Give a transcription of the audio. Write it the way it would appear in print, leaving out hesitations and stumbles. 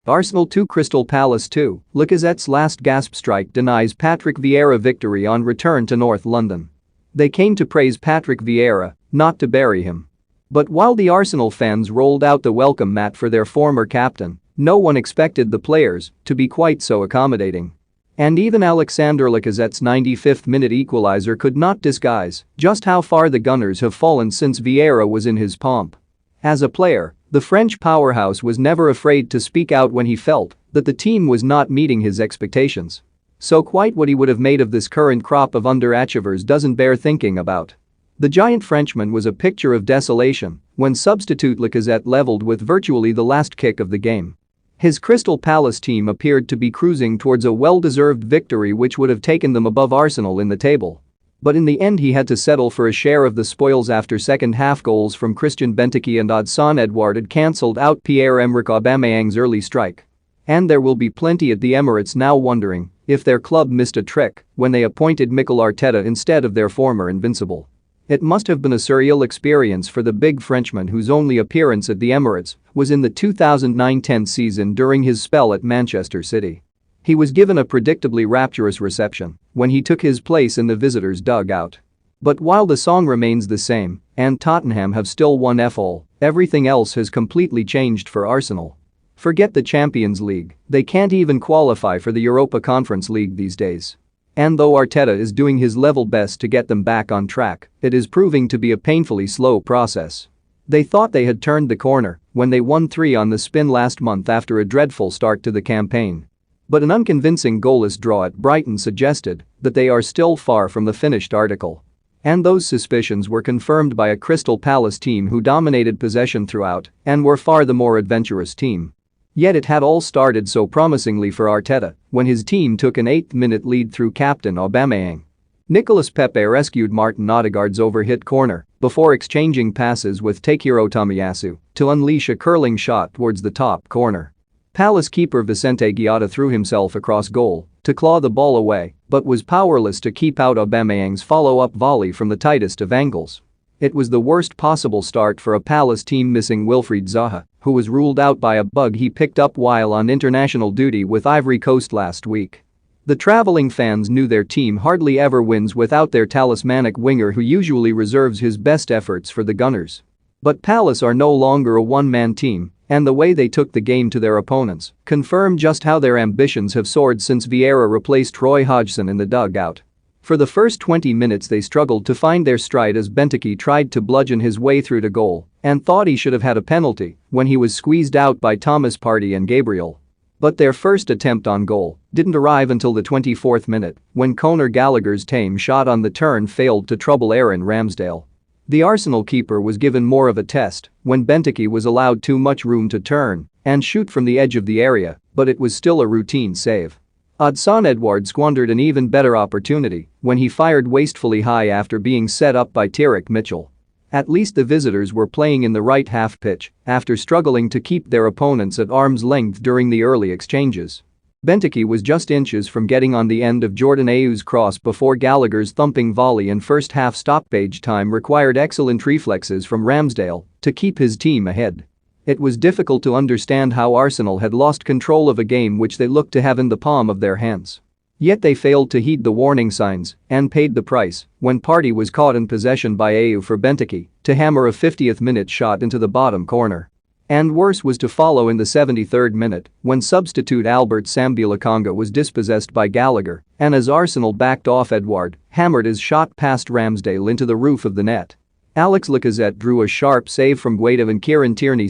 Arsenal 2 Crystal Palace 2, Lacazette's last-gasp strike denies Patrick Vieira victory on return to North London. They came to praise Patrick Vieira, not to bury him. But while the Arsenal fans rolled out the welcome mat for their former captain, no one expected the players to be quite so accommodating. And even Alexander Lacazette's 95th-minute equalizer could not disguise just how far the Gunners have fallen since Vieira was in his pomp. As a player, the French powerhouse was never afraid to speak out when he felt that the team was not meeting his expectations. So quite what he would have made of this current crop of underachievers doesn't bear thinking about. The giant Frenchman was a picture of desolation when substitute Lacazette leveled with virtually the last kick of the game. His Crystal Palace team appeared to be cruising towards a well-deserved victory which would have taken them above Arsenal in the table. But in the end he had to settle for a share of the spoils after second-half goals from Christian Benteke and Odsonne Edouard had cancelled out Pierre-Emerick Aubameyang's early strike. And there will be plenty at the Emirates now wondering if their club missed a trick when they appointed Mikel Arteta instead of their former invincible. It must have been a surreal experience for the big Frenchman whose only appearance at the Emirates was in the 2009-10 season during his spell at Manchester City. He was given a predictably rapturous reception when he took his place in the visitors' dugout. But while the song remains the same and Tottenham have still won FA, everything else has completely changed for Arsenal. Forget the Champions League, they can't even qualify for the Europa Conference League these days. And though Arteta is doing his level best to get them back on track, it is proving to be a painfully slow process. They thought they had turned the corner when they won 3 on the spin last month after a dreadful start to the campaign. But an unconvincing goalless draw at Brighton suggested that they are still far from the finished article. And those suspicions were confirmed by a Crystal Palace team who dominated possession throughout and were far the more adventurous team. Yet it had all started so promisingly for Arteta when his team took an 8th-minute lead through captain Aubameyang. Nicolas Pepe rescued Martin Odegaard's overhit corner before exchanging passes with Takehiro Tomiyasu to unleash a curling shot towards the top corner. Palace keeper Vicente Guaita threw himself across goal to claw the ball away but was powerless to keep out Aubameyang's follow-up volley from the tightest of angles. It was the worst possible start for a Palace team missing Wilfried Zaha, who was ruled out by a bug he picked up while on international duty with Ivory Coast last week. The travelling fans knew their team hardly ever wins without their talismanic winger who usually reserves his best efforts for the Gunners. But Palace are no longer a one-man team, and the way they took the game to their opponents confirmed just how their ambitions have soared since Vieira replaced Roy Hodgson in the dugout. For the first 20 minutes they struggled to find their stride as Benteke tried to bludgeon his way through to goal and thought he should have had a penalty when he was squeezed out by Thomas Partey and Gabriel. But their first attempt on goal didn't arrive until the 24th minute when Conor Gallagher's tame shot on the turn failed to trouble Aaron Ramsdale. The Arsenal keeper was given more of a test when Benteke was allowed too much room to turn and shoot from the edge of the area, but it was still a routine save. Odsonne Edouard squandered an even better opportunity when he fired wastefully high after being set up by Tyrick Mitchell. At least the visitors were playing in the right half pitch after struggling to keep their opponents at arm's length during the early exchanges. Benteke was just inches from getting on the end of Jordan Ayew's cross before Gallagher's thumping volley in first-half stoppage time required excellent reflexes from Ramsdale to keep his team ahead. It was difficult to understand how Arsenal had lost control of a game which they looked to have in the palm of their hands. Yet they failed to heed the warning signs and paid the price when Partey was caught in possession by Ayew for Benteke to hammer a 50th-minute shot into the bottom corner. And worse was to follow in the 73rd minute when substitute Albert Sambi-Lokonga was dispossessed by Gallagher and as Arsenal backed off Edouard hammered his shot past Ramsdale into the roof of the net. Alex Lacazette drew a sharp save from Guaita and Kieran Tierney